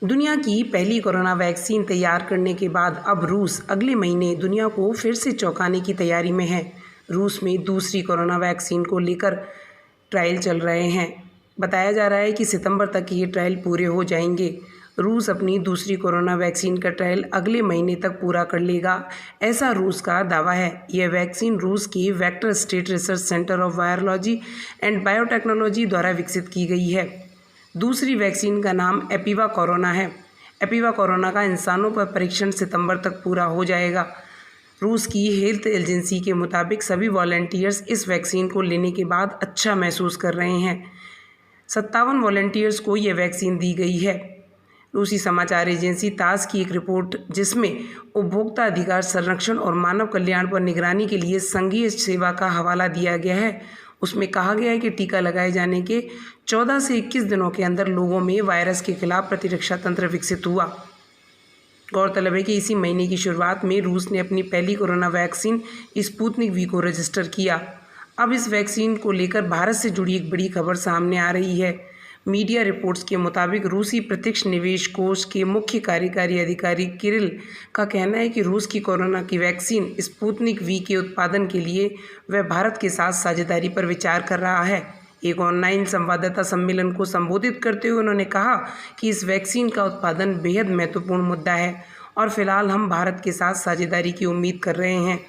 दुनिया की पहली कोरोना वैक्सीन तैयार करने के बाद अब रूस अगले महीने दुनिया को फिर से चौंकाने की तैयारी में है। रूस में दूसरी कोरोना वैक्सीन को लेकर ट्रायल चल रहे हैं। बताया जा रहा है कि सितंबर तक ये ट्रायल पूरे हो जाएंगे। रूस अपनी दूसरी कोरोना वैक्सीन का ट्रायल अगले महीने तक पूरा कर लेगा, ऐसा रूस का दावा है। यह वैक्सीन रूस के vector state research centre of virology and biotechnology द्वारा विकसित की गई है। दूसरी वैक्सीन का नाम एपिवा कोरोना है। एपिवा कोरोना का इंसानों पर परीक्षण सितंबर तक पूरा हो जाएगा। रूस की हेल्थ एजेंसी के मुताबिक सभी वॉलंटियर्स इस वैक्सीन को लेने के बाद अच्छा महसूस कर रहे हैं। 57 वॉलंटियर्स को यह वैक्सीन दी गई है। रूसी समाचार एजेंसी तास की एक रिपोर्ट, जिसमें उपभोक्ता अधिकार संरक्षण और मानव कल्याण पर निगरानी के लिए संघीय सेवा का हवाला दिया गया है, उसमें कहा गया है कि टीका लगाए जाने के 14 से 21 दिनों के अंदर लोगों में वायरस के खिलाफ प्रतिरक्षा तंत्र विकसित हुआ। गौरतलब है कि इसी महीने की शुरुआत में रूस ने अपनी पहली कोरोना वैक्सीन स्पुतनिक वी को रजिस्टर किया। अब इस वैक्सीन को लेकर भारत से जुड़ी एक बड़ी खबर सामने आ रही है। मीडिया रिपोर्ट्स के मुताबिक रूसी प्रत्यक्ष निवेश कोष के मुख्य कार्यकारी अधिकारी किरिल का कहना है कि रूस की कोरोना की वैक्सीन स्पुतनिक वी के उत्पादन के लिए वह भारत के साथ साझेदारी पर विचार कर रहा है। एक ऑनलाइन संवाददाता सम्मेलन को संबोधित करते हुए उन्होंने कहा कि इस वैक्सीन का उत्पादन बेहद महत्वपूर्ण मुद्दा है और फिलहाल हम भारत के साथ साझेदारी की उम्मीद कर रहे हैं।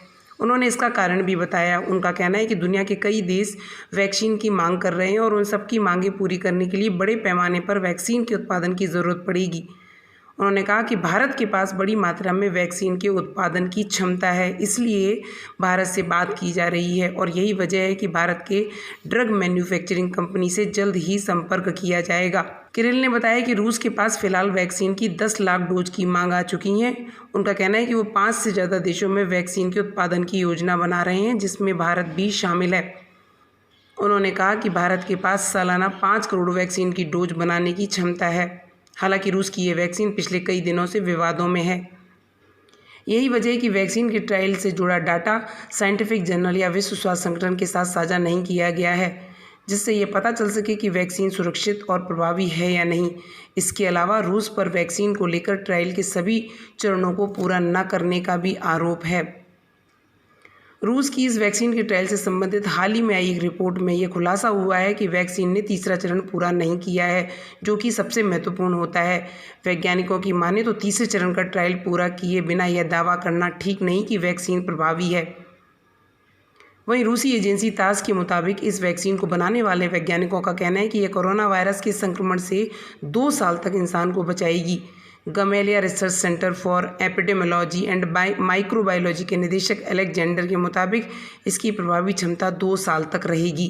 उन्होंने इसका कारण भी बताया। उनका कहना है कि दुनिया के कई देश वैक्सीन की मांग कर रहे हैं और उन सबकी मांगें पूरी करने के लिए बड़े पैमाने पर वैक्सीन के उत्पादन की ज़रूरत पड़ेगी। उन्होंने कहा कि भारत के पास बड़ी मात्रा में वैक्सीन के उत्पादन की क्षमता है, इसलिए भारत से बात की जा रही है और यही वजह है कि भारत के ड्रग मैन्युफैक्चरिंग कंपनी से जल्द ही संपर्क किया जाएगा। किरिल ने बताया कि रूस के पास फिलहाल वैक्सीन की 10 लाख डोज की मांग आ चुकी है। उनका कहना है कि वो 5 से ज़्यादा देशों में वैक्सीन के उत्पादन की योजना बना रहे हैं, जिसमें भारत भी शामिल है। उन्होंने कहा कि भारत के पास सालाना 5 करोड़ वैक्सीन की डोज बनाने की क्षमता है। हालांकि रूस की ये वैक्सीन पिछले कई दिनों से विवादों में है। यही वजह है कि वैक्सीन के ट्रायल से जुड़ा डाटा साइंटिफिक जर्नल या विश्व स्वास्थ्य संगठन के साथ साझा नहीं किया गया है, जिससे ये पता चल सके कि वैक्सीन सुरक्षित और प्रभावी है या नहीं। इसके अलावा रूस पर वैक्सीन को लेकर ट्रायल के सभी चरणों को पूरा न करने का भी आरोप है। रूस की इस वैक्सीन के ट्रायल से संबंधित हाल ही में आई एक रिपोर्ट में यह खुलासा हुआ है कि वैक्सीन ने तीसरा चरण पूरा नहीं किया है, जो कि सबसे महत्वपूर्ण होता है। वैज्ञानिकों की माने तो तीसरे चरण का ट्रायल पूरा किए बिना यह दावा करना ठीक नहीं कि वैक्सीन प्रभावी है। वहीं रूसी एजेंसी तास के मुताबिक इस वैक्सीन को बनाने वाले वैज्ञानिकों का कहना है कि यह कोरोना वायरस के संक्रमण से 2 साल तक इंसान को बचाएगी। Gamaleya research centre for epidemiology and microbiology के निदेशक अलेक्जेंडर के मुताबिक इसकी प्रभावी क्षमता 2 साल तक रहेगी।